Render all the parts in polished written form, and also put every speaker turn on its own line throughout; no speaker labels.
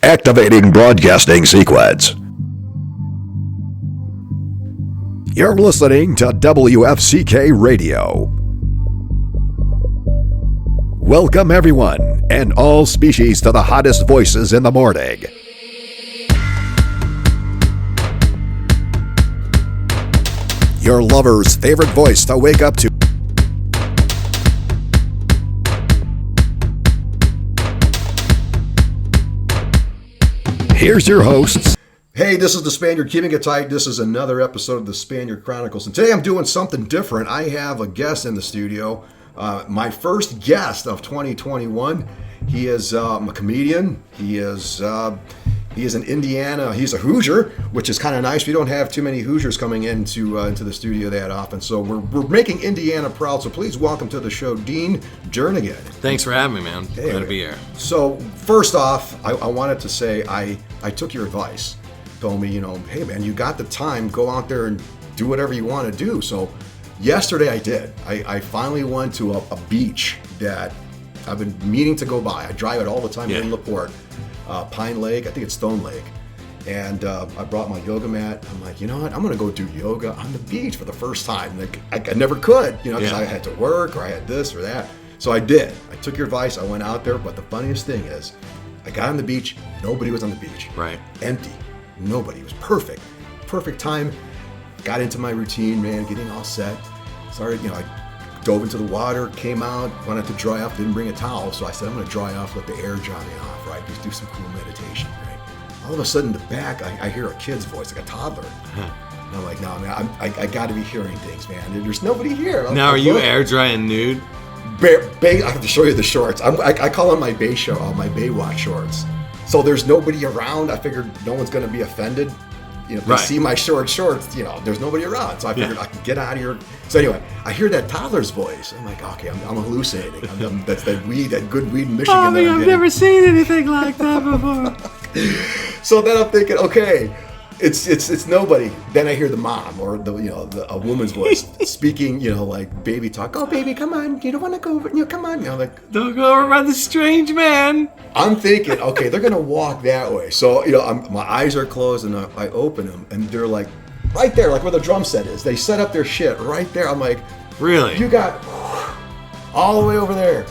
Activating broadcasting sequence. You're listening to WFCK Radio. Welcome everyone and all species to the hottest voices in the morning. Your lover's favorite voice to wake up to. Here's your hosts.
Hey, this is the Spaniard keeping it tight. This is another episode of the Spaniard Chronicles. And today I'm doing something different. I have a guest in the studio. My first guest of 2021. He is a comedian. He is in Indiana. He's a Hoosier, which is kind of nice. We don't have too many Hoosiers coming into the studio that often. So we're making Indiana proud. So please welcome to the show, Dean Jernigan.
Thanks for having me, man.
Hey,
glad to be here.
So first off, I wanted to say I took your advice. Told me, hey man, you got the time. Go out there and do whatever you want to do. So yesterday I did. I finally went to a beach that I've been meaning to go by. I drive it all the time in LaPorte. Pine Lake, I think it's Stone Lake. And I brought my yoga mat. I'm like, you know what? I'm going to go do yoga on the beach for the first time. Like, I never could, because I had to work or I had this or that. So I did. I took your advice. I went out there. But the funniest thing is, I got on the beach. Nobody was on the beach.
Right.
Empty. Nobody. It was perfect. Perfect time. Got into my routine, man, getting all set. Started, I dove into the water, came out, wanted to dry off, didn't bring a towel. So I said, I'm going to dry off, let the air dry me off, right? Just do some cool meditation, right? All of a sudden, in the back, I hear a kid's voice, like a toddler. And I'm like, no, man, I got to be hearing things, man. There's nobody here.
Now, are you air drying nude?
I have to show you the shorts. I call them my Baywatch shorts. So there's nobody around. I figured no one's going to be offended. They see my shorts, there's nobody around. So I figured I could get out of here. So anyway, I hear that toddler's voice. I'm like, okay, I'm hallucinating. That's that good weed in Michigan.
I've never seen anything like that before.
So then I'm thinking, okay, it's nobody. Then I hear the mom or a woman's voice speaking, like baby talk. Oh, baby, come on. You don't want to go over. Come on. Like,
don't go over by the strange man.
I'm thinking, okay, they're gonna walk that way. So my eyes are closed and I open them and they're like right there, like where the drum set is. They set up their shit right there. I'm like,
really?
You got all the way over there.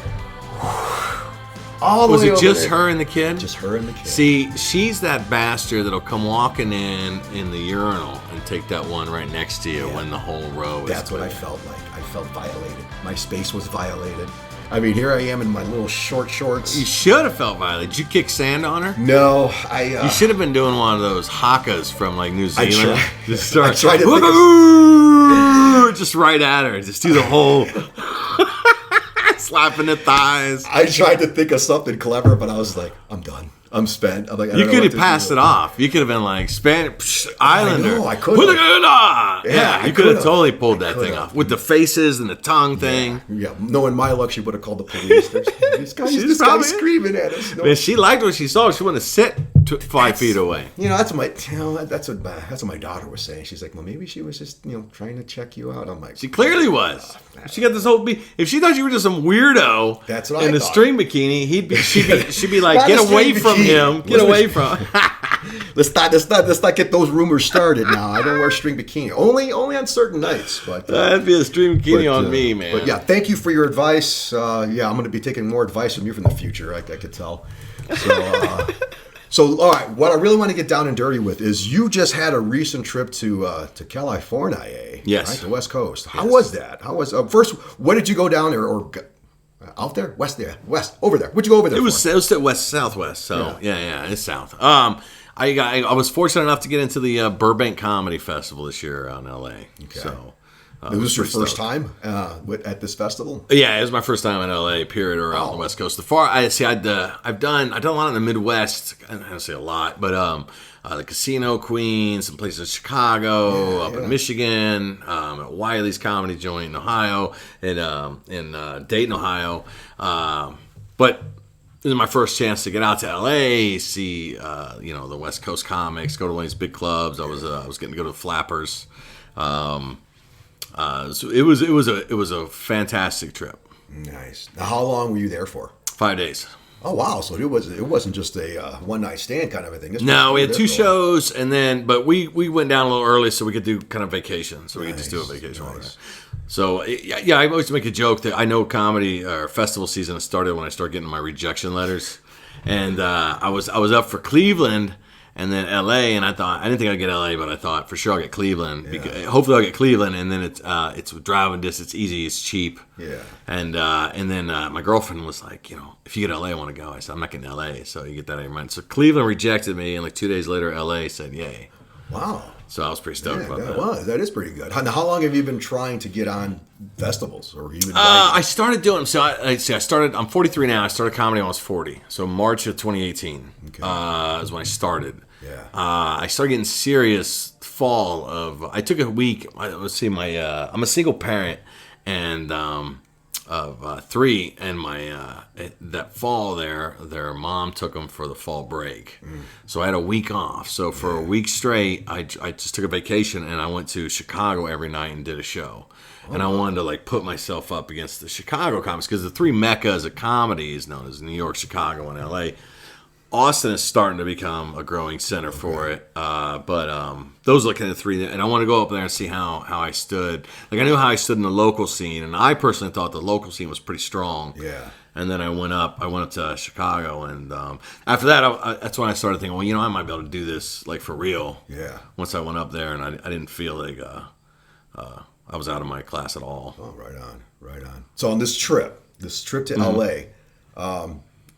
Was it just her and the kid?
Just her and the kid.
See, she's that bastard that'll come walking in the urinal and take that one right next to you when the whole row is.
That's what I felt like. I felt violated. My space was violated. I mean, here I am in my little short shorts.
You should have felt violated. Did you kick sand on her?
No,
You should have been doing one of those hakas from like New Zealand. Just start.
I tried to
just right at her. Just do the whole. Slapping the thighs.
I tried to think of something clever, but I was like, I'm done. I'm spent. I'm like,
you could have passed it off. You could have been like Islander.
I know, I could have.
Yeah, you could have totally pulled that thing off with the faces and the tongue thing.
Yeah, knowing my luck, she would have called the police. This guy's screaming at us.
Man, she liked what she saw. She wanted to sit 5 feet away.
That's what my daughter was saying. She's like, well, maybe she was just trying to check you out. I'm like,
she clearly was. She got this whole. If she thought you were just some weirdo in a string bikini, she'd be like, get away from him. Get away from him.
Let's not get those rumors started now. I don't wear string bikini. Only on certain nights. But
that'd be a string bikini on me, man.
But yeah, thank you for your advice. I'm going to be taking more advice from you from the future. I could tell. So, all right, what I really want to get down and dirty with is you just had a recent trip to California,
Yes.
Right, the West Coast. How was that? First, what did you go down there or out there? West, over there. What'd you go over there
It was southwest, so yeah, it's south. I was fortunate enough to get into the Burbank Comedy Festival this year in LA. Okay. So.
Was this your first time at this festival?
Yeah, it was my first time in LA, period, or out on the West Coast. I've done a lot in the Midwest. I don't say a lot, but the Casino Queen, some places in Chicago, up in Michigan, at Wiley's Comedy Joint in Ohio, in Dayton, Ohio. But this is my first chance to get out to LA, see the West Coast comics, go to one of these big clubs. I was getting to go to Flappers. So it was a fantastic trip.
Nice. Now, how long were you there for?
5 days.
Oh wow! So it wasn't just a one night stand kind of a thing.
No, we had 2 shows, and then but we went down a little early so we could do kind of vacation, so we could just do a vacation over there. So yeah, I always make a joke that I know comedy or festival season started when I started getting my rejection letters, and I was up for Cleveland. And then L.A. and I didn't think I'd get L.A., but I thought for sure I'll get Cleveland. Yeah. Hopefully I'll get Cleveland, and then it's driving distance, easy, it's cheap.
Yeah.
And then my girlfriend was like, if you get L.A., I want to go. I said, I'm not getting L.A., so you get that out of your mind. So Cleveland rejected me, and like 2 days later, L.A. said yay.
Wow.
So I was pretty stoked about that.
That is pretty good. How long have you been trying to get on festivals, or even?
I started doing so. I started. I'm 43 now. I started comedy when I was 40. So March of 2018 is when I started.
Yeah.
I started getting serious fall of. I took a week. Let's see. I'm a single parent, and of 3, and that fall their mom took them for the fall break, so I had a week off. So for a week straight, I just took a vacation, and I went to Chicago every night and did a show. And I wanted to put myself up against the Chicago comics, because the 3 meccas of comedy is known as New York, Chicago, and LA. Austin is starting to become a growing center for it, but those are looking at the 3, and I want to go up there and see how I stood. I knew how I stood in the local scene, and I personally thought the local scene was pretty strong.
Yeah.
And then I went up to Chicago, and after that, that's when I started thinking, well, I might be able to do this for real.
Yeah.
Once I went up there, and I didn't feel like I was out of my class at all.
Oh, right on. So on this trip to LA.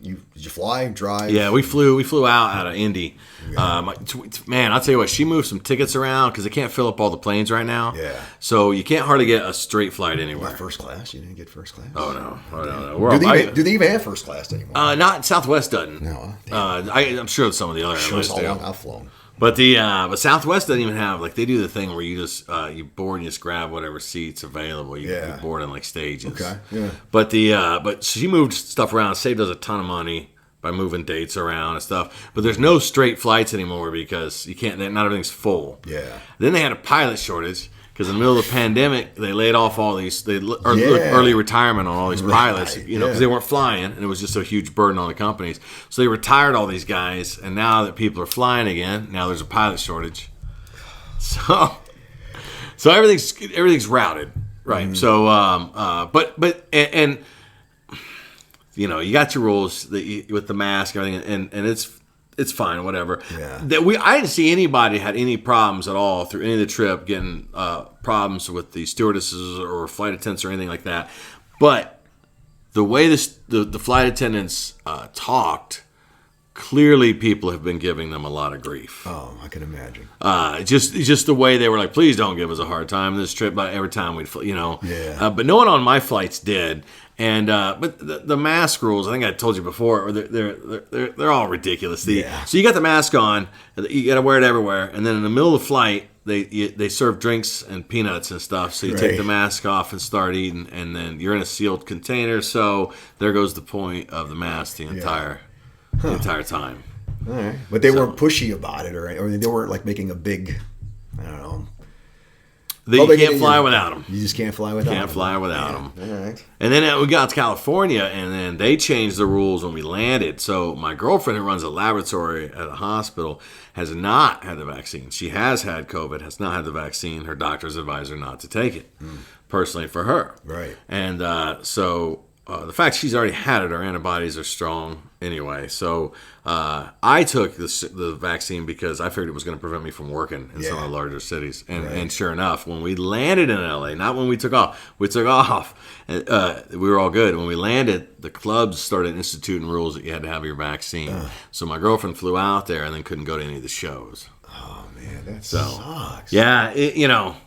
Did you fly, drive?
Yeah, we flew out of Indy. Man, I'll tell you what, she moved some tickets around because they can't fill up all the planes right now.
Yeah.
So you can't hardly get a straight flight anywhere.
Not first class? You didn't get first class?
Oh, no.
Do they even have first class anymore?
Not Southwest doesn't.
No.
I'm sure some of the other airlines do.
I've flown.
But but Southwest doesn't even have, they do the thing where you just you board and you just grab whatever seats available. You board in stages.
Okay. Yeah.
But she moved stuff around, saved us a ton of money by moving dates around and stuff. But there's no straight flights anymore because you can't. Not everything's full.
Yeah.
Then they had a pilot shortage because in the middle of the pandemic they laid off all these early retirement on all these pilots, because they weren't flying and it was just a huge burden on the companies. So they retired all these guys, and now that people are flying again, now there's a pilot shortage. So everything's routed, right? So but you got your rules with the mask and everything, and it's fine, whatever.
Yeah.
I didn't see anybody had any problems at all through any of the trip getting problems with the stewardesses or flight attendants or anything like that. But the way the flight attendants talked, clearly people have been giving them a lot of grief.
Oh, I can imagine.
Just the way they were like, please don't give us a hard time this trip. But every time we'd,
Yeah.
But no one on my flights did. And but the mask rules, I think I told you before, they're all ridiculous. So you got the mask on, you got to wear it everywhere, and then in the middle of the flight, they serve drinks and peanuts and stuff. So you take the mask off and start eating, and then you're in a sealed container. So there goes the point of the mask the entire time.
All right, but they weren't pushy about it, or they weren't making a big, I don't know.
You can't fly without them.
You just can't fly without them.
Can't fly without them.
All right.
And then we got to California, and then they changed the rules when we landed. So my girlfriend, who runs a laboratory at a hospital, has not had the vaccine. She has had COVID, has not had the vaccine. Her doctors advised her not to take it, personally for her.
Right.
And so the fact she's already had it, her antibodies are strong anyway. So I took the vaccine because I figured it was going to prevent me from working in some of the larger cities. And sure enough, when we landed in LA, not when we took off, we were all good. When we landed, the clubs started instituting rules that you had to have your vaccine. So my girlfriend flew out there and then couldn't go to any of the shows.
Oh, man, that sucks.
Yeah,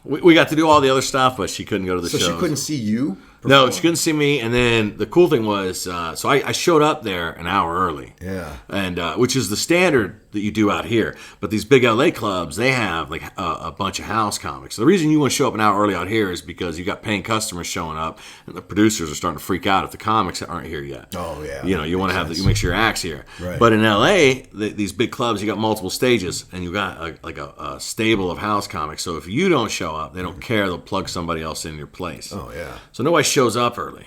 we got to do all the other stuff, but she couldn't go to the shows.
So she couldn't see you?
No, she couldn't see me. And then the cool thing was, so I showed up there an hour early.
Yeah.
And which is the standard that you do out here. But these big LA clubs, they have a bunch of house comics. So the reason you want to show up an hour early out here is because you got paying customers showing up, and the producers are starting to freak out if the comics aren't here yet.
Oh yeah.
You want to have you make sure your act's here.
Right.
But in LA, these big clubs, you got multiple stages, and you got a stable of house comics. So if you don't show up, they don't care. They'll plug somebody else in your place.
Oh yeah.
So nobody shows up early.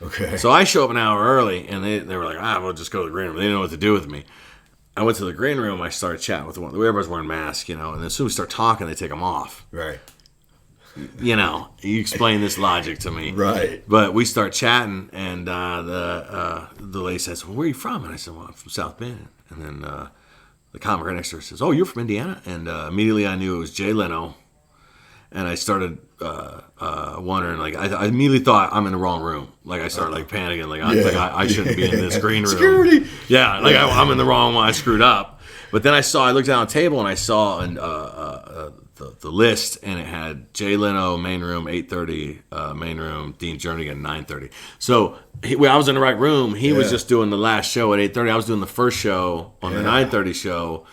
Okay.
So I show up an hour early, and they were like, we'll just go to the green room. They didn't know what to do with me. I went to the green room. I started chatting with one. Everybody's wearing masks, and as soon as we start talking, they take them off.
Right.
You explain this logic to me.
Right.
But we start chatting, and the lady says, well, where are you from? And I said, well, I'm from South Bend. And then the comic right next to her says, oh, you're from Indiana? And immediately I knew it was Jay Leno. And I started wondering, like, I immediately thought I'm in the wrong room. Like, I started, panicking. Like, I shouldn't be in this green room.
Security!
Yeah, like, I'm in the wrong one. I screwed up. But then I looked down the table, and I saw the list, and it had Jay Leno, main room, 8:30, main room, Dean Jernigan, 9:30. So I was in the right room. He was just doing the last show at 8:30. I was doing the first show on the 9:30 show,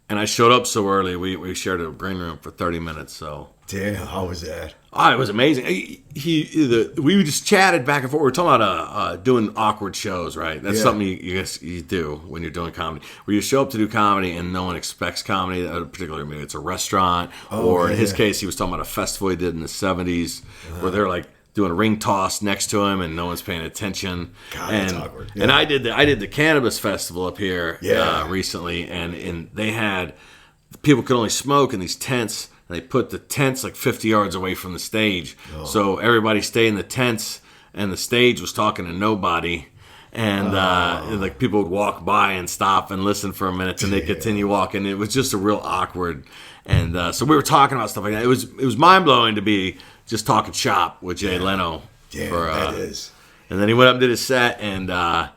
and I showed up so early. We shared a green room for 30 minutes, so...
Damn, how was that?
Oh, it was amazing. We just chatted back and forth. We were talking about doing awkward shows, right? That's something you do when you're doing comedy. Where you show up to do comedy and no one expects comedy. Particularly, maybe it's a restaurant, or in his case, he was talking about a festival he did in the 70s, where they're like doing a ring toss next to him and no one's paying attention.
God, that's awkward. Yeah.
And I did the cannabis festival up here recently, and they had people could only smoke in these tents. And they put the tents like 50 yards away from the stage. So everybody stayed in the tents, and the stage was talking to nobody. And like people would walk by and stop and listen for a minute, and they'd continue walking. It was just a real awkward. And so we were talking about stuff like that. It was mind-blowing to be just talking shop with Jay Leno.
Damn, that is.
And then he went up and did his set, and the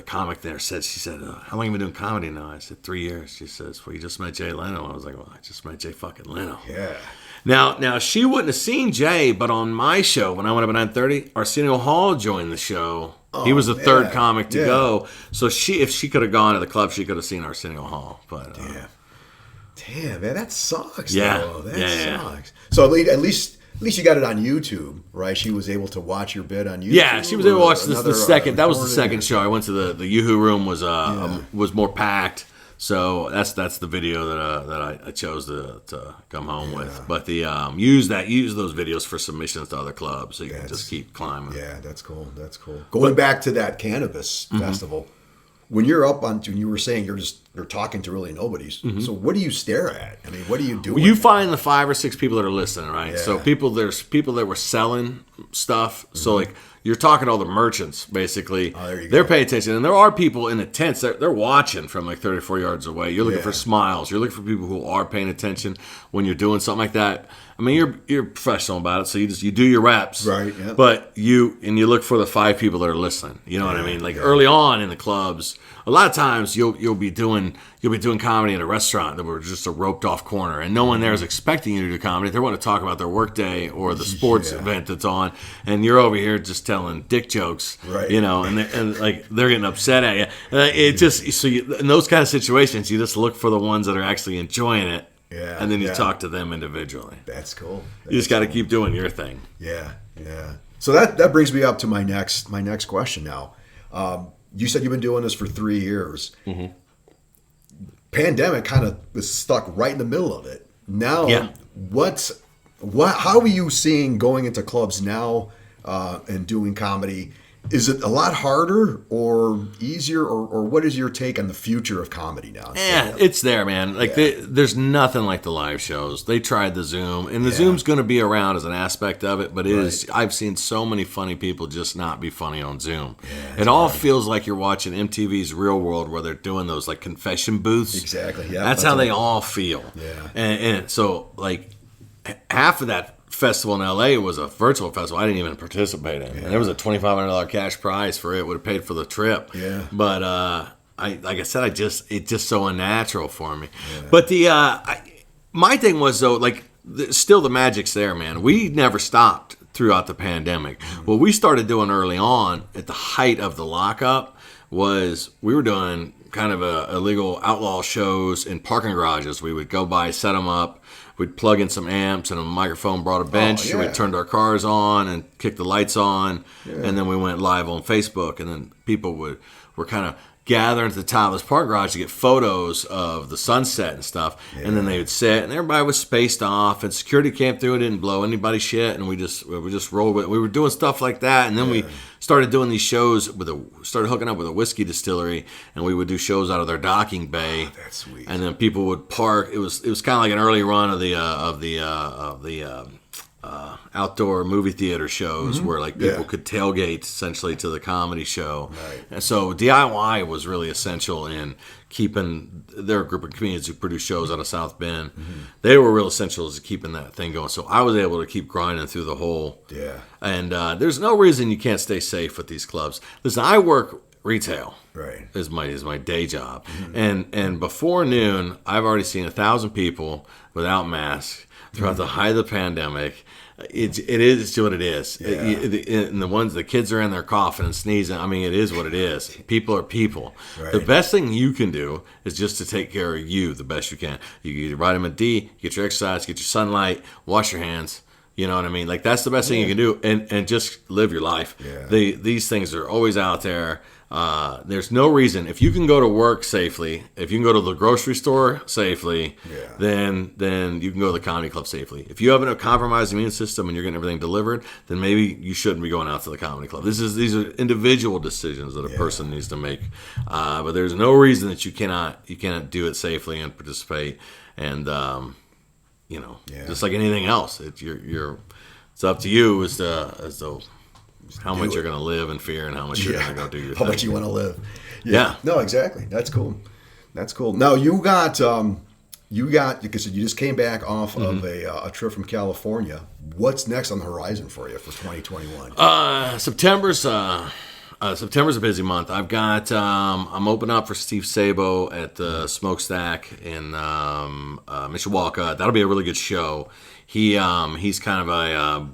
comic there she said, how long have you been doing comedy now? I said, 3 years. She says, well, you just met Jay Leno. I was like, well, I just met Jay fucking Leno.
Yeah.
Now she wouldn't have seen Jay, but on my show, when I went up at 9:30, Arsenio Hall joined the show. He was the third comic to go. So if she could have gone to the club, she could have seen Arsenio Hall. But
damn, man, that sucks.
Yeah.
Though. That sucks. So at least you got it on YouTube, right? She was able to watch your bit on YouTube.
Yeah, she was able to watch the second. That was the second show. I went to the Yoo-Hoo room was more packed. So that's the video that I chose to come home with. But use those videos for submissions to other clubs, so you can just keep climbing.
Yeah, that's cool. Going back to that cannabis festival, when you're up on, when you were saying you're talking to really nobody. So what do you stare at? I mean, what do you do?
Well, you find the 5 or 6 people that are listening, right?
Yeah.
So there's people that were selling stuff. So like you're talking to all the merchants, basically.
Oh, there you go.
They're paying attention, and there are people in the tents that they're watching from like 34 yards away. You're looking for smiles. You're looking for people who are paying attention when you're doing something like that. I mean, you're professional about it, so you do your reps,
right? Yeah.
But you look for the 5 people that are listening. You know what I mean? Like early on in the clubs, a lot of times you'll be doing comedy in a restaurant that were just a roped off corner, and no one there is expecting you to do comedy. They want to talk about their workday or the sports event that's on, and you're over here just telling dick jokes,
right?
And like they're getting upset at you. It just in those kind of situations, you just look for the ones that are actually enjoying it.
Yeah,
and then you talk to them individually.
That's cool.
You just got to keep doing your thing.
Yeah. So that brings me up to my next question now. You said you've been doing this for 3 years. Mm-hmm. Pandemic kind of was stuck right in the middle of it. Now, how are you seeing going into clubs now and doing comedy? Is it a lot harder or easier, or what is your take on the future of comedy now?
Yeah, it's there, man. Like there's nothing like the live shows. They tried the Zoom, and the Zoom's going to be around as an aspect of it, but it is. I've seen so many funny people just not be funny on Zoom. Yeah, it all feels like you're watching MTV's Real World, where they're doing those like confession booths.
Exactly. Yeah,
that's how they all feel.
Yeah,
and so like half of that festival in LA was a virtual festival I didn't even participate in. And there was a $2,500 cash prize for it. Would have paid for the trip.
Yeah.
But like I said, it's just so unnatural for me. Yeah. But my thing was though, like still the magic's there, man. We never stopped throughout the pandemic. Mm-hmm. What we started doing early on at the height of the lockup was we were doing kind of illegal outlaw shows in parking garages. We would go by, set them up. We'd plug in some amps and a microphone, brought a bench, and we turned our cars on and kicked the lights on, and then we went live on Facebook, and then people were kind of gather into the top of this park garage to get photos of the sunset and stuff. Yeah. And then they would sit, and everybody was spaced off, and security came through and didn't blow anybody's shit, and we just rolled with it. We were doing stuff like that, and then we started doing these shows started hooking up with a whiskey distillery, and we would do shows out of their docking bay.
Oh, that's sweet.
And then people would park. It was kind of like an early run of the outdoor movie theater shows where like people could tailgate essentially to the comedy show.
Right.
And so DIY was really essential in keeping their group of comedians who produced shows out of South Bend. They were real essentials to keeping that thing going. So I was able to keep grinding through the whole.
Yeah.
And there's no reason you can't stay safe with these clubs. Listen, I work retail.
Right.
Is my day job. And before noon, I've already seen 1,000 people without masks throughout the height of the pandemic. It is what it is.
Yeah.
And the kids are in there coughing and sneezing. I mean, it is what it is. People are people.
Right.
The best thing you can do is just to take care of you the best you can. You get vitamin D, get your exercise, get your sunlight, wash your hands. You know what I mean? Like, that's the best thing you can do, and just live your life.
Yeah.
These things are always out there. There's no reason. If you can go to work safely, if you can go to the grocery store safely, then you can go to the comedy club safely. If you have a compromised immune system and you're getting everything delivered, then maybe you shouldn't be going out to the comedy club. These are individual decisions that a person needs to make. But there's no reason that you cannot do it safely and participate. And just like anything else, it's up to you as to how much you're going to live in fear and how much you're going to go do your thing.
How much you want to live.
Yeah.
No, exactly. That's cool. Now, you got because you just came back off of a trip from California. What's next on the horizon for you for 2021?
September's a busy month. I've got I'm opening up for Steve Sabo at the Smokestack in Mishawaka. That'll be a really good show. He's kind of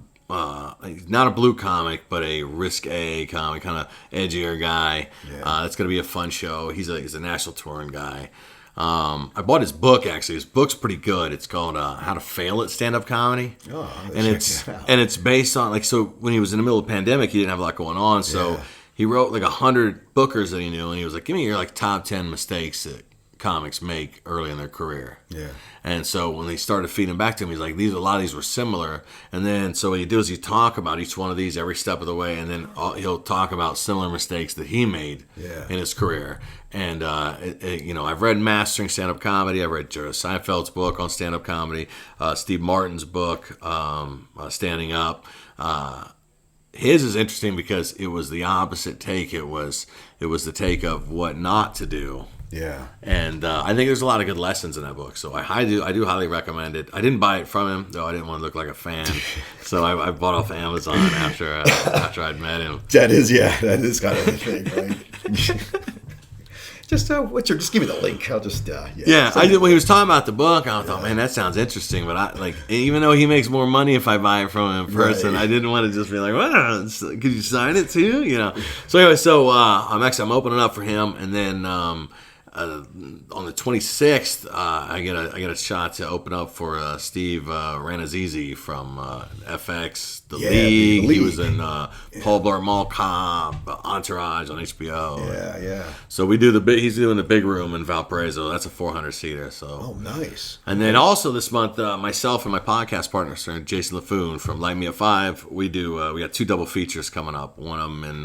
not a blue comic, but a risque comic, kind of edgier guy. Yeah. It's going to be a fun show. He's a national touring guy. I bought his book, actually. His book's pretty good. It's called How to Fail at Stand-Up Comedy. And it's based on, so when he was in the middle of the pandemic, he didn't have a lot going on. So he wrote 100 bookers that he knew, and he was like, give me your top 10 mistakes that comics make early in their career. Yeah. And so when they started feeding back to him, he's like, a lot of these were similar. And then so what you do is you talk about each one of these every step of the way, and then he'll talk about similar mistakes that he made in his career. And I've read Mastering Stand-Up Comedy. I've read Jerry Seinfeld's book on stand-up comedy, Steve Martin's book, Standing Up. His is interesting because it was the opposite take. It was the take of what not to do.
Yeah.
And I think there's a lot of good lessons in that book. So I do highly recommend it. I didn't buy it from him, though I didn't want to look like a fan. So I bought off Amazon after I'd met him.
That is kind of the thing, right? Just give me the link. I'll just
when he was talking about the book, I thought, man, that sounds interesting. But even though he makes more money if I buy it from him in person, I didn't want to just be like, well, could you sign it too? So anyway, I'm opening up for him, and then on the 26th, I get a shot to open up for Steve Ranazizi from FX, The League. He was in Paul Blart Mall Cop, Entourage on HBO.
Yeah.
So we do he's doing the big room in Valparaiso. That's a 400-seater. So.
Oh, nice.
And then also this month, myself and my podcast partner, Sir Jason LaFoon from Light Me at 5, we got 2 double features coming up. One of them in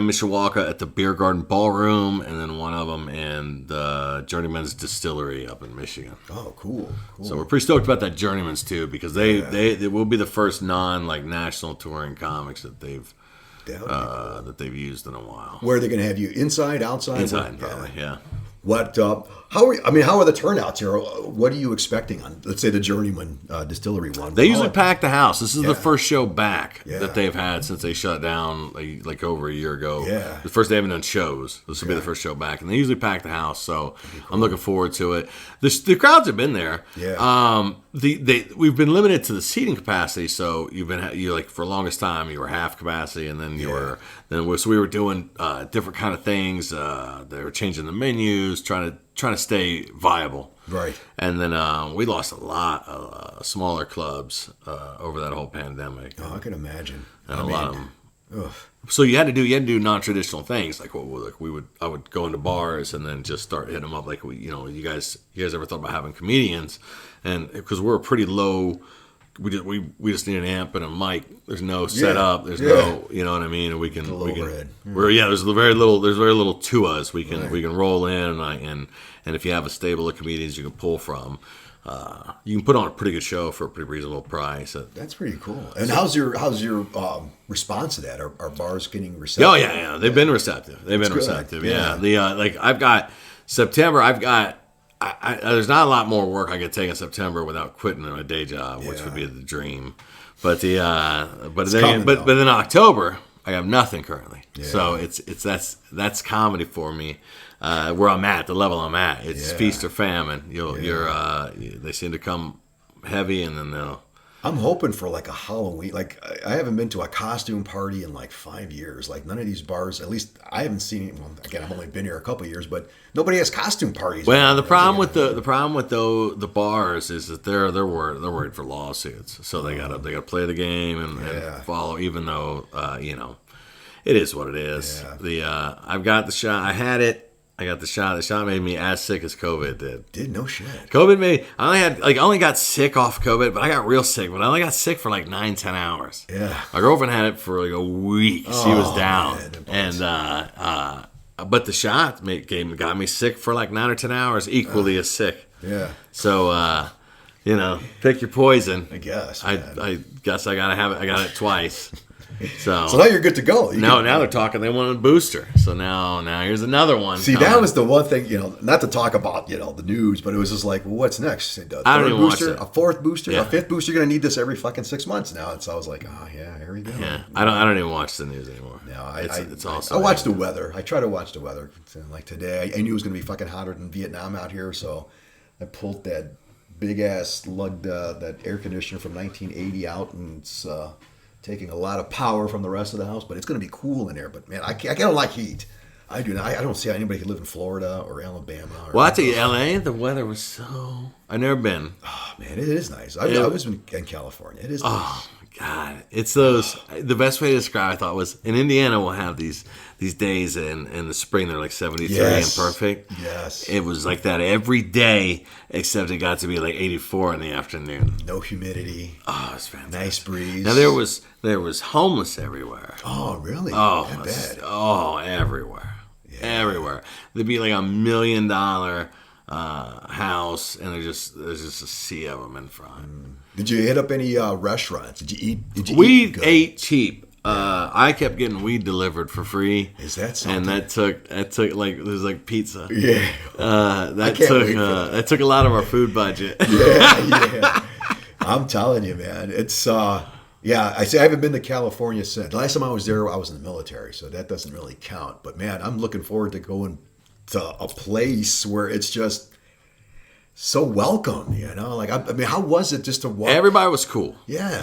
Mishawaka at the Beer Garden Ballroom, and then one of them in the Journeyman's Distillery up in Michigan.
Oh, cool.
So we're pretty stoked about that Journeyman's too, because they will be the first national touring comics that they've used in a while.
Where are they going to have you? Inside, outside?
Inside, probably. Yeah.
What? How are the turnouts here? What are you expecting on, let's say, the Journeyman Distillery one?
They usually pack the house. This is the first show back that they've had since they shut down like over a year ago.
Yeah.
The first they haven't done shows. This will be the first show back, and they usually pack the house. So cool. I'm looking forward to it. The crowds have been there.
Yeah.
We've been limited to the seating capacity. So you for the longest time you were half capacity, and then we were doing different kind of things. They were changing the menus, trying to stay viable.
Right.
And then we lost a lot of smaller clubs over that whole pandemic.
Oh, I can imagine.
And a lot of them So you had to do non-traditional things like I would go into bars and then just start hitting them up like you guys ever thought about having comedians, and because we're a pretty low, we just need an amp and a mic. There's no setup. There's no, you know what I mean. And we can
overhead.
There's very little to us. We can roll in and if you have a stable of comedians you can pull from. You can put on a pretty good show for a pretty reasonable price.
That's pretty cool. And how's your response to that? Are bars getting receptive?
Oh yeah, they've been receptive. Yeah. The I've got September. There's not a lot more work I could take in September without quitting my day job, which would be the dream. But then October I have nothing currently. Yeah. So that's comedy for me. Where I'm at, the level I'm at, it's feast or famine. They seem to come heavy, and then they'll.
I'm hoping for like a Halloween. Like I haven't been to a costume party in like 5 years. Like none of these bars, at least I haven't seen it. Well, again, I've only been here a couple of years, but nobody has costume parties.
Well, the problem with the bars is that they're worried for lawsuits, so they gotta play the game and follow, even though it is what it is. Yeah. I've got the shot. I had it. I got the shot. The shot made me as sick as COVID did.
Did no shit.
COVID made. I only got sick off COVID, but I got real sick. But I only got sick for like 9-10 hours.
Yeah.
My girlfriend had it for like a week. She was down, man, but the shot got me sick for like 9 or 10 hours, equally as sick.
Yeah.
So pick your poison.
I guess.
I guess I gotta have it. I got it twice. So
now you're good to go.
Now they're talking. They want a booster. So now here's another one.
See, that was the one thing, not to talk about the news, but it was just like, well, what's next?
I don't even watch it.
A fourth booster, a fifth booster. You're gonna need this every fucking 6 months now. And so I was like, oh yeah, here we go.
Yeah, I don't even watch the news anymore.
No,
it's also.
I watch the weather. I try to watch the weather. Like today, I knew it was gonna be fucking hotter than Vietnam out here, so I pulled that big ass lugged that air conditioner from 1980 out, and it's. Taking a lot of power from the rest of the house, but it's going to be cool in there. But man, I don't like heat. I do not. I don't see how anybody could live in Florida or Alabama.
Well, I tell you, LA, the weather was so. I've never been.
Oh man, it is nice. I was in California. It is nice.
Oh God, it's those. The best way to describe, I thought, was in Indiana. We'll have these days in the spring. They're like 73 and perfect.
Yes.
It was like that every day, except it got to be like 84 in the afternoon.
No humidity.
Oh, it was fantastic.
Nice breeze.
Now there was homeless everywhere.
Oh really?
Oh,
that bad.
Oh, everywhere. Yeah. Everywhere. There'd be like $1 million house, and there's just a sea of them in front.
Did you hit up any restaurants? Did you eat?
We ate cheap. I kept getting weed delivered for free.
Is that something?
And that took like it was like pizza.
Yeah.
That took a lot of our food budget.
Yeah. I'm telling you, man. It's I haven't been to California since. The last time I was there, I was in the military, so that doesn't really count. But man, I'm looking forward to going to a place where it's just so welcome, Like I mean, how was it just to walk?
Everybody was cool.
Yeah.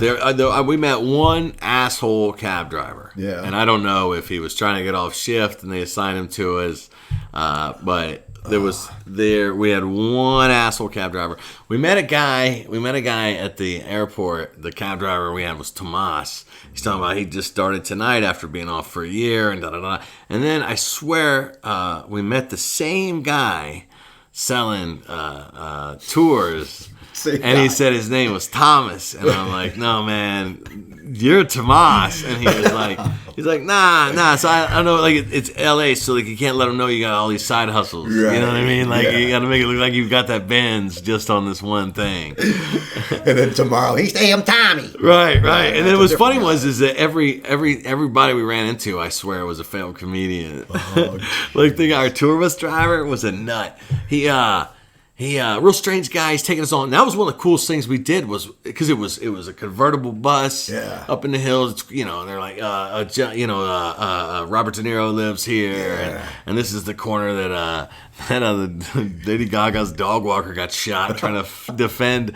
We met one asshole cab driver.
Yeah.
And I don't know if he was trying to get off shift and they assigned him to us, but we had one asshole cab driver. We met a guy at the airport. The cab driver we had was Tomas. He's talking about he just started tonight after being off for a year and da-da-da. And then I swear we met the same guy selling tours, and he said his name was Thomas, and I'm like, no man, you're Tomas. And he's like, nah. So I know, like it's LA, so like you can't let them know you got all these side hustles. Right. You know what I mean? Like you got to make it look like you've got that Benz just on this one thing.
And then tomorrow he's damn Tommy.
Right. And then what's funny is that everybody we ran into, I swear, was a failed comedian. Like our tour bus driver was a nut. He real strange guy. He's taking us on. That was one of the coolest things we did was because it was a convertible bus up in the hills. They're like, Robert De Niro lives here, and this is the corner that Lady Gaga's dog walker got shot trying to defend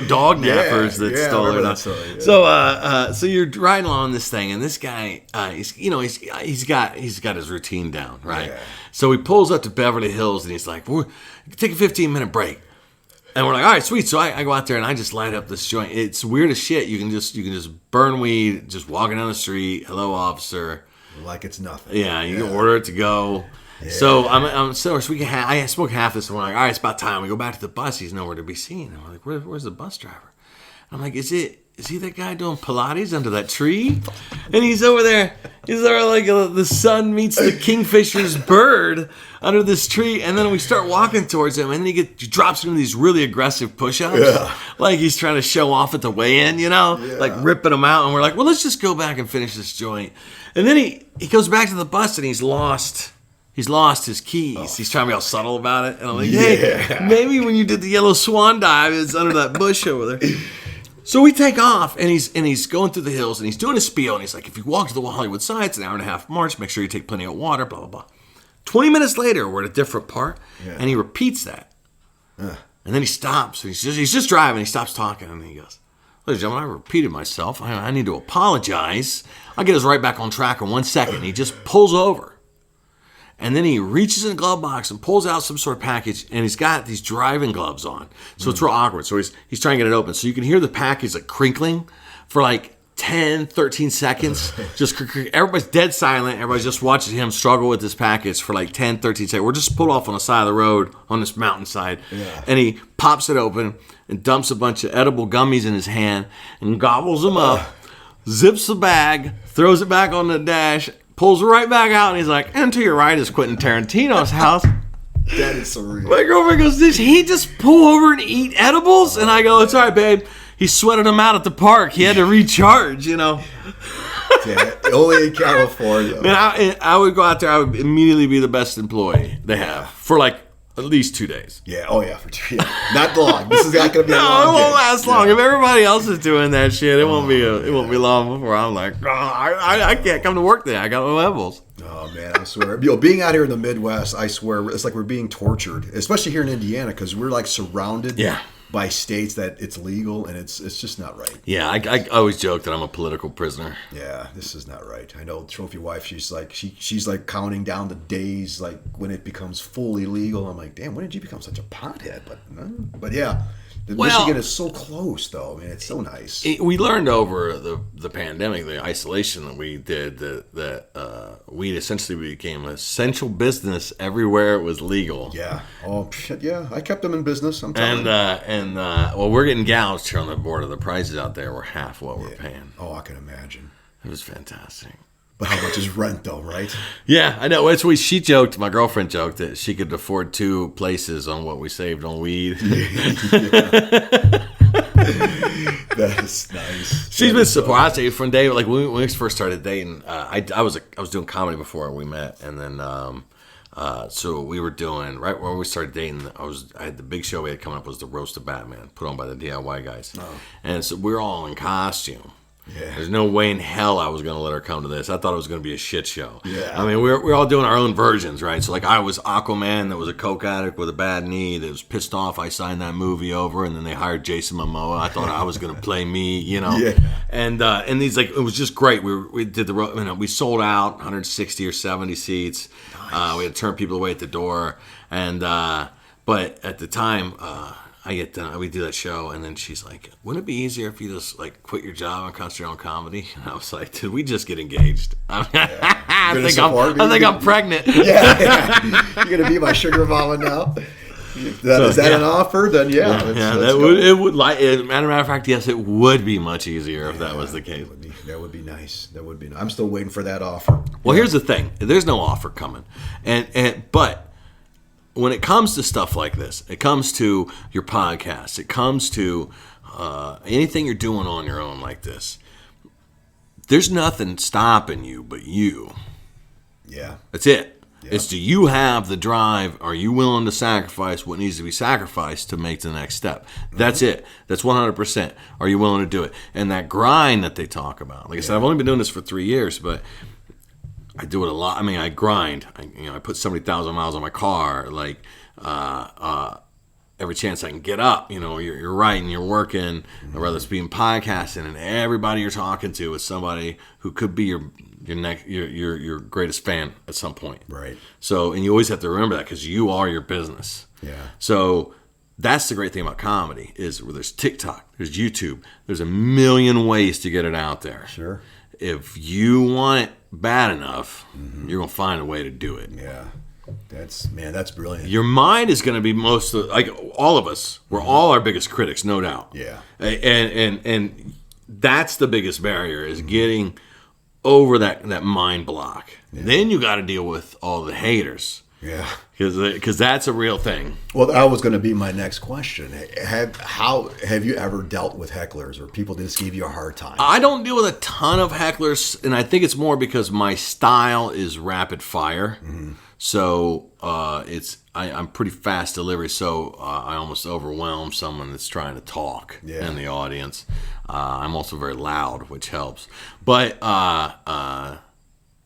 dog nappers that stole her. So you're riding along this thing, and this guy, he's got his routine down, right? Yeah. So he pulls up to Beverly Hills, and he's like, take a 15-minute break. And we're like, all right, sweet. So I go out there and I just light up this joint. It's weird as shit. You can just burn weed, just walking down the street. Hello, officer.
Like it's nothing.
Yeah, you can order it to go. Yeah. So I smoke half this, and we're like, all right, it's about time. We go back to the bus. He's nowhere to be seen. And we're like, where's the bus driver? I'm like, is he that guy doing Pilates under that tree? And he's over there. He's there like the sun meets the kingfisher's bird under this tree. And then we start walking towards him, and then he drops into these really aggressive push-ups. Yeah. Like he's trying to show off at the weigh-in, like ripping them out. And we're like, well, let's just go back and finish this joint. And then he goes back to the bus, and he's lost his keys. Oh. He's trying to be all subtle about it. And I'm like, hey, maybe when you did the yellow swan dive, it's under that bush over there. So we take off, and he's going through the hills, and he's doing a spiel, and he's like, if you walk to the Hollywood side, it's an hour and a half march. Make sure you take plenty of water, blah, blah, blah. 20 minutes later, we're at a different part, and he repeats that. And then he stops. And he's just driving. He stops talking, and he goes, ladies and gentlemen, I repeated myself. I need to apologize. I'll get us right back on track in 1 second. He just pulls over. And then he reaches in the glove box and pulls out some sort of package, and he's got these driving gloves on. So it's real awkward. So he's trying to get it open. So you can hear the package like crinkling for like 10, 13 seconds. Just everybody's dead silent. Everybody's just watching him struggle with this package for like 10, 13 seconds. We're just pulled off on the side of the road on this mountainside. Yeah. And he pops it open and dumps a bunch of edible gummies in his hand and gobbles them up, zips the bag, throws it back on the dash, pulls right back out, and he's like, and to your right is Quentin Tarantino's house.
That is surreal.
My girlfriend goes, did he just pull over and eat edibles? And I go, it's all right, babe. He sweated them out at the park. He had to recharge,
Yeah, only in California.
Man, I would go out there. I would immediately be the best employee they have for like at least 2 days.
Yeah, for 2 days. Not long. This is not going to be a long
No, it won't last long. If everybody else is doing that shit, it won't be long before I'm like, I can't come to work there. I got no levels.
Oh, man, I swear. Being out here in the Midwest, I swear, it's like we're being tortured, especially here in Indiana, because we're like surrounded by states that it's legal, and it's just not right.
Yeah, I always joke that I'm a political prisoner.
Yeah, this is not right. I know Trophy Wife, she's like counting down the days like when it becomes fully legal. I'm like, damn, when did you become such a pothead? But yeah. Michigan is so close, though. I mean, it's so nice.
We learned over the pandemic, the isolation that we did, that weed essentially became an essential business everywhere it was legal.
Yeah. Oh, shit, yeah. I kept them in business. I'm telling you.
Well, we're getting gouged here on the border. The prices out there were half what we're paying.
Oh, I can imagine.
It was fantastic.
But how much is rent, though, right?
Yeah, I know. She joked, my girlfriend joked, that she could afford 2 places on what we saved on weed.
That is nice.
She's been supportive. I'll tell you, from day, like when we first started dating, I was doing comedy before we met, and then so we were doing, right when we started dating, I had the big show we had coming up was the Roast of Batman, put on by the DIY guys. Oh. And so we were all in costume. Yeah. There's no way in hell I was going to let her come to this. I thought it was going to be a shit show. Yeah. I mean, we're all doing our own versions, right? So, like, I was Aquaman that was a coke addict with a bad knee that was pissed off. I signed that movie over, and then they hired Jason Momoa. I thought I was going to play me, Yeah. And these, like, it was just great. We did we sold out 160 or 70 seats. Nice. We had to turn people away at the door. And, but at the time, I get done. We do that show, and then she's like, "Wouldn't it be easier if you just like quit your job and concentrate on comedy?" And I was like, "Did we just get engaged?" I think I'm pregnant.
Yeah. You're gonna be my sugar mama now. Is that an offer? Then
it would. Matter of fact, yes, it would be much easier if that was the case.
That would be nice. I'm still waiting for that offer.
Well, here's the thing: there's no offer coming, but. When it comes to stuff like this, it comes to your podcast, it comes to anything you're doing on your own like this, there's nothing stopping you but you.
Yeah.
That's it. Yeah. It's, do you have the drive? Are you willing to sacrifice what needs to be sacrificed to make the next step? That's it. That's 100%. Are you willing to do it? And that grind that they talk about. Like I said, I've only been doing this for 3 years, but I do it a lot. I mean, I grind. I put 70,000 miles on my car. Like, every chance I can get up, you're writing, you're working, whether it's being podcasting, and everybody you're talking to is somebody who could be your greatest fan at some point.
Right.
So, and you always have to remember that because you are your business.
Yeah.
So, that's the great thing about comedy is where there's TikTok, there's YouTube, there's a million ways to get it out there.
Sure.
If you want it bad enough, you're gonna find a way to do it.
Yeah. That's brilliant.
Your mind is going to be like all of us. We're all our biggest critics, no doubt.
Yeah.
And that's the biggest barrier is getting over that mind block. Yeah. Then you got to deal with all the haters.
Yeah.
Because that's a real thing.
Well, that was going to be my next question. Have you ever dealt with hecklers or people that just give you a hard time?
I don't deal with a ton of hecklers, and I think it's more because my style is rapid fire. Mm-hmm. So I'm pretty fast delivery, so I almost overwhelm someone that's trying to talk in the audience. I'm also very loud, which helps. But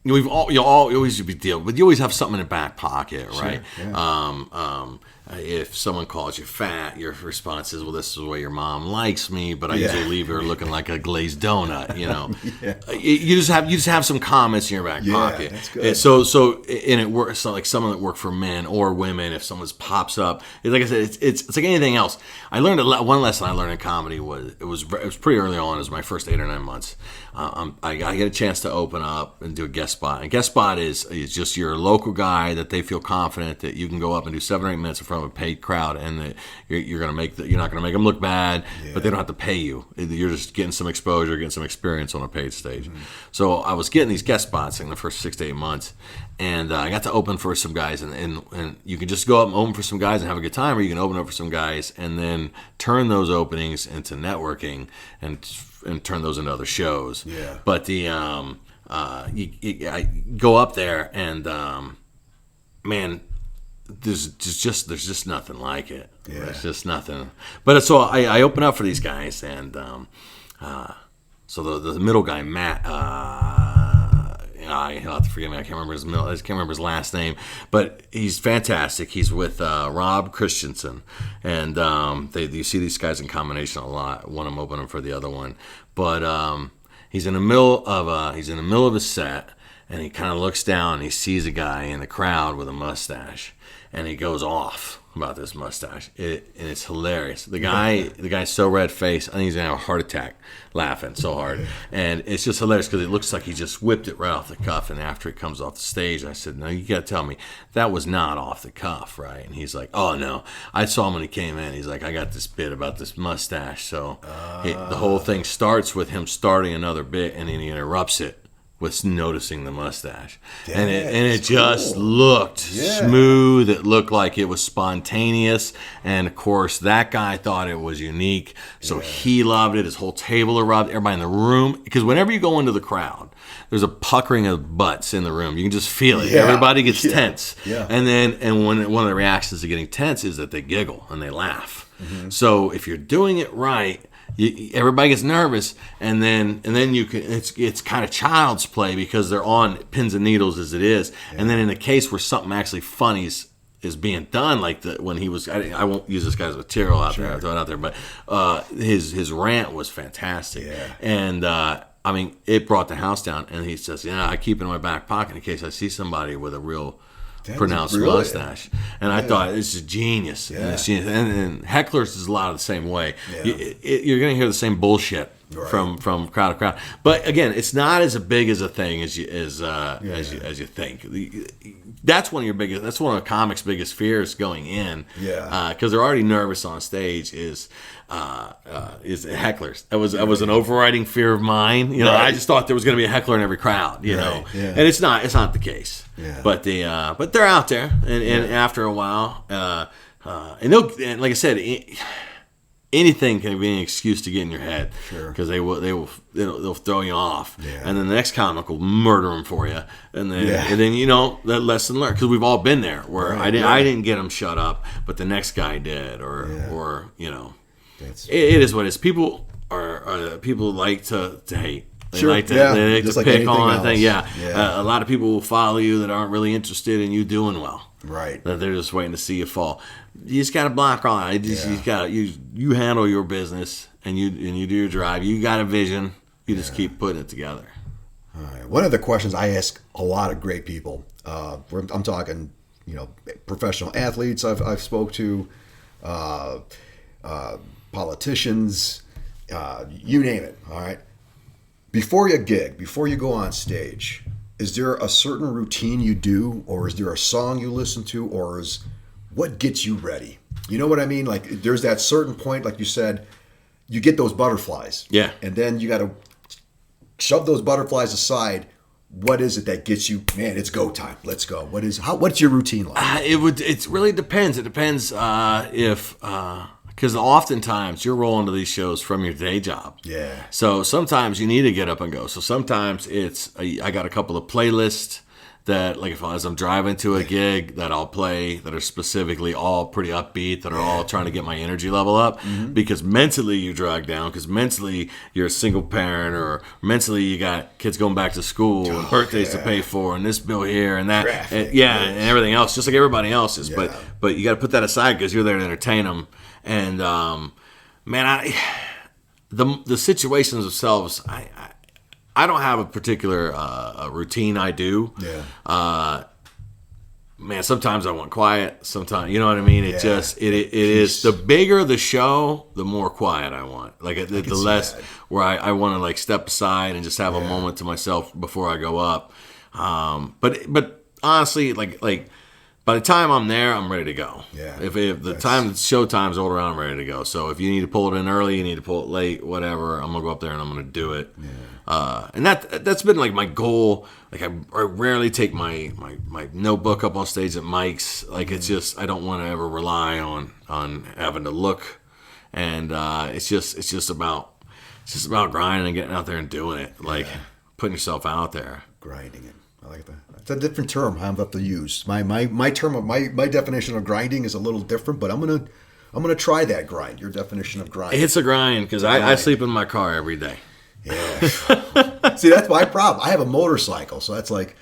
you always be deal, but you always have something in the back pocket, right?
Sure, yeah.
If someone calls you fat, your response is, "Well, this is the way your mom likes me," but I usually leave her looking like a glazed donut. You know, you just have some comments in your back pocket.
That's good.
And so and it works. So like someone that work for men or women, if someone pops up, like I said, it's like anything else. I learned one lesson I learned in comedy was it was pretty early on. It was my first 8 or 9 months. I get a chance to open up and do a guest spot. And guest spot is just your local guy that they feel confident that you can go up and do 7 or 8 minutes in front of a paid crowd, and that you're not going to make them look bad, but they don't have to pay you. You're just getting some exposure, getting some experience on a paid stage. Mm-hmm. So I was getting these guest spots in the first 6 to 8 months, and I got to open for some guys, and you can just go up and open for some guys and have a good time, or you can open up for some guys and then turn those openings into networking and turn those into other shows.
Yeah.
But I go up there and man, there's just nothing like it.
Yeah.
There's just nothing. But so I open up for these guys, and so the middle guy Matt. He'll have to forgive me. I can't remember his last name, but he's fantastic. He's with Rob Christensen, and you see these guys in combination a lot. One of them opening for the other one, but he's in the middle of a set, and he kind of looks down and he sees a guy in the crowd with a mustache, and he goes off about this mustache, and it's hilarious. The guy's so red faced, I think he's gonna have a heart attack laughing so hard, and it's just hilarious because it looks like he just whipped it right off the cuff. And after it comes off the stage, I said, "No, you gotta tell me that was not off the cuff, right?" And he's like, "Oh no, I saw him when he came in. He's like, I got this bit about this mustache." So the whole thing starts with him starting another bit, and then he interrupts it with noticing the mustache. And it just looked smooth. It looked like it was spontaneous. And of course, that guy thought it was unique. So he loved it. His whole table loved it. Everybody in the room. Because whenever you go into the crowd, there's a puckering of butts in the room. You can just feel it.
Yeah.
Everybody gets tense.
Yeah.
And one of the reactions to getting tense is that they giggle and they laugh. Mm-hmm. So if you're doing it right, everybody gets nervous, and then you can. It's kind of child's play because they're on pins and needles as it is. Yeah. And then in a case where something actually funny is being done, like when he was, I won't use this guy's material out there, I throw it out there, but his rant was fantastic. Yeah. And I mean, it brought the house down. And he says, I keep it in my back pocket in case I see somebody with a real pronounced mustache. And I thought, this is genius. Yeah. And hecklers is a lot of the same way. Yeah. You're going to hear the same bullshit from crowd to crowd. But again, it's not as big as a thing as you think. That's one of comics' biggest fears going in. Yeah. Because they're already nervous on stage. Is hecklers. That was an overriding fear of mine. I just thought there was going to be a heckler in every crowd. And it's not the case. Yeah. But they're out there, and after a while, and like I said, anything can be an excuse to get in your head. Sure. Because they'll throw you off, and then the next comic will murder them for you, and then that lesson learned, because we've all been there where I didn't get them shut up, but the next guy did, or it is what it is. People like to hate. They like to pick on a thing. A lot of people will follow you that aren't really interested in you doing well. Right. That they're just waiting to see you fall. You just got to block on. You handle your business and you do your drive. You got a vision. You just keep putting it together.
All right. One of the questions I ask a lot of great people. I'm talking, professional athletes I've spoke to, uh, politicians, you name it. All right. Before you gig, before you go on stage, is there a certain routine you do, or is there a song you listen to, or is what gets you ready? You know what I mean? Like there's that certain point, like you said, you get those butterflies.
Yeah.
And then you got to shove those butterflies aside. What is it that gets you, man, it's go time. Let's go. What's your routine like?
It really depends. It depends because oftentimes you're rolling to these shows from your day job.
Yeah.
So sometimes you need to get up and go. So sometimes I got a couple of playlists that, like, as I'm driving to a gig, that I'll play that are specifically all pretty upbeat, that are all trying to get my energy level up. Because mentally you drag down, because mentally you're a single parent, or mentally you got kids going back to school and birthdays to pay for, and this bill here and that, and everything else, just like everybody else is.
Yeah.
But you got to put that aside because you're there to entertain them. And man, the situations themselves, I don't have a particular routine I do.
Yeah.
Man, sometimes I want quiet. Sometimes, you know what I mean? It is the bigger the show, the more quiet I want. Like the less where I want to like step aside and just have a moment to myself before I go up. But honestly, like by the time I'm there, I'm ready to go.
Yeah.
If the show time's rolled around, I'm ready to go. So if you need to pull it in early, you need to pull it late, whatever, I'm gonna go up there and I'm gonna do it. Yeah. And that's been like my goal. Like I rarely take my notebook up on stage at mics. Like it's just I don't want to ever rely on having to look. And it's just about grinding and getting out there and doing it. Like putting yourself out there.
Grinding it. I like that. It's a different term I'm about to use. My term of my definition of grinding is a little different, but I'm gonna try that grind. Your definition of grind.
It's a grind because I sleep in my car every day.
Yeah. See, that's my problem. I have a motorcycle, so that's like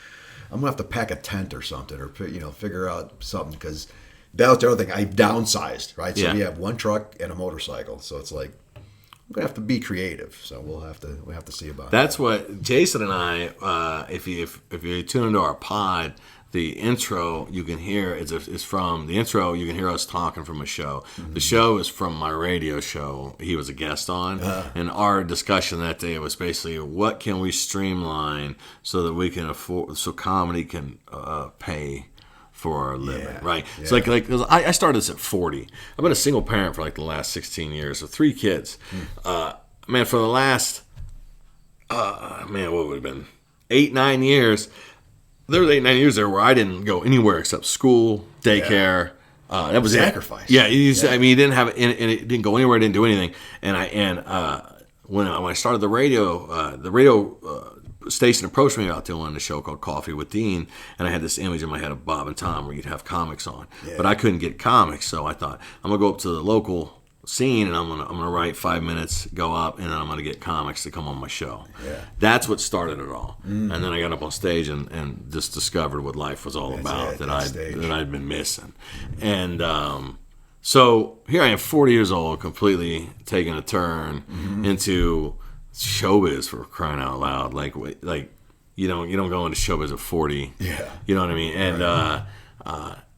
I'm gonna have to pack a tent or something, or figure out something, because that was the other thing. I downsized, right? So we have one truck and a motorcycle, so it's like I'm gonna have to be creative. So we'll have to see about.
That's what Jason and I. If you tune into our pod, the intro you can hear is from the intro. You can hear us talking from a show. Mm-hmm. The show is from my radio show. He was a guest on, and our discussion that day was basically what can we streamline so that we can afford, so comedy can pay for our living, right? Yeah. So like 'cause I started this at 40. I've been a single parent for like the last 16 years, so 3 kids. Man, for the last what would have been 8-9 years. There was 8-9 years there where I didn't go anywhere except school, daycare. That was
sacrifice.
Yeah, I mean, you didn't have, and it didn't go anywhere. Didn't do anything. And when I started the radio station approached me about doing a show called Coffee with Dean, and I had this image in my head of Bob and Tom where you'd have comics on, but I couldn't get comics, so I thought I'm gonna go up to the local scene and I'm gonna write 5 minutes, go up, and then I'm gonna get comics to come on my show. Yeah. That's what started it all. Mm-hmm. And then I got up on stage and just discovered what life was all about that I'd been missing. And so here I am, 40 years old, completely taking a turn into showbiz, for crying out loud. Like you don't go into showbiz at 40. Yeah. You know what I mean? And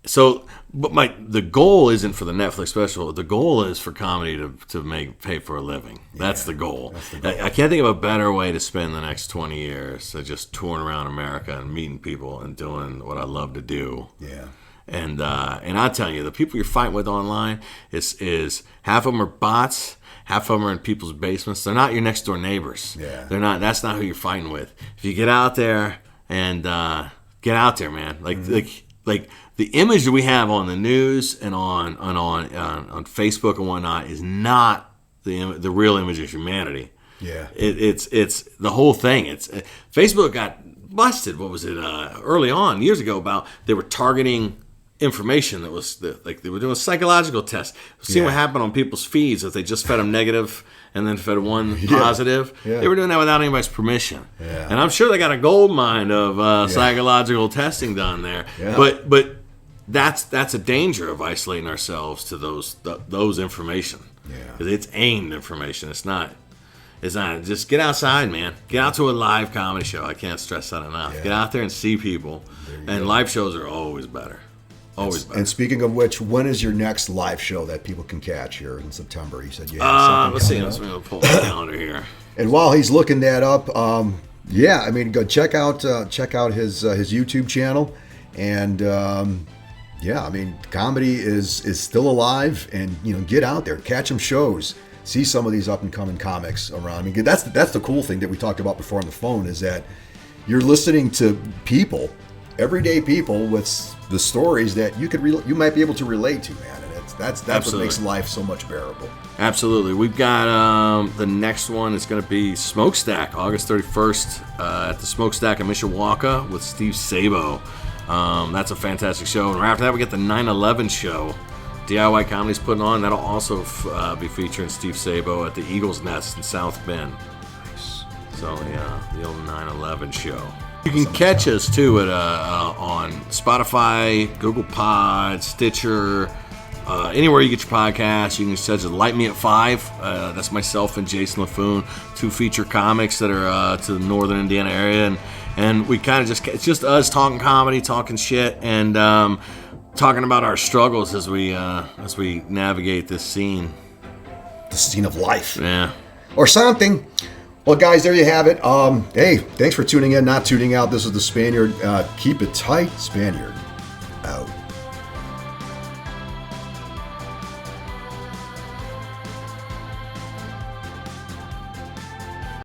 so, but the goal isn't for the Netflix special. The goal is for comedy to pay for a living. That's the goal. I can't think of a better way to spend the next 20 years. So just touring around America and meeting people and doing what I love to do. Yeah. And I tell you, the people you're fighting with online is half of them are bots. Half of them are in people's basements. They're not your next door neighbors. Yeah. They're not. That's not who you're fighting with. If you get out there and get out there, man. Like the image that we have on the news and on Facebook and whatnot is not the real image of humanity. Yeah. It's the whole thing. Facebook got busted. What was it? Early on, years ago, about they were targeting information that was like they were doing psychological tests, seeing what happened on people's feeds if they just fed them negative and then fed one positive. They were doing that without anybody's permission. And I'm sure they got a gold mine of psychological testing done there. But that's a danger of isolating ourselves to those information, because it's aimed information. It's not just get outside, man. Get out to a live comedy show. I can't stress that enough. Get out there and see people, and live shows are always better. Always better.
And speaking of which, when is your next live show that people can catch here in September? You said you have something
let's
coming up.
pull the calendar here.
And while he's looking that up, go check out his YouTube channel, and comedy is still alive, and get out there, catch some shows, see some of these up and coming comics around. I mean, that's the cool thing that we talked about before on the phone, is that you're listening to people, everyday people, with the stories that you might be able to relate to, man, and that's what makes life so much bearable.
Absolutely. We've got the next one is going to be Smokestack, August 31st at the Smokestack in Mishawaka with Steve Sabo. That's a fantastic show. And right after that, we get the 9/11 show. DIY Comedy's putting on. That'll also be featuring Steve Sabo at the Eagle's Nest in South Bend.
Nice.
So, yeah, the old 9/11 show. You can catch us, too, on Spotify, Google Pod, Stitcher, anywhere you get your podcasts. You can search Light Me at 5. That's myself and Jason LaFoon, 2 feature comics that are to the northern Indiana area. And we kind of it's just us talking comedy, talking shit, and talking about our struggles as we navigate this scene.
The scene of life.
Yeah.
Or something. Well, guys, there you have it. Hey, thanks for tuning in, not tuning out. This is the Spaniard. Keep it tight, Spaniard.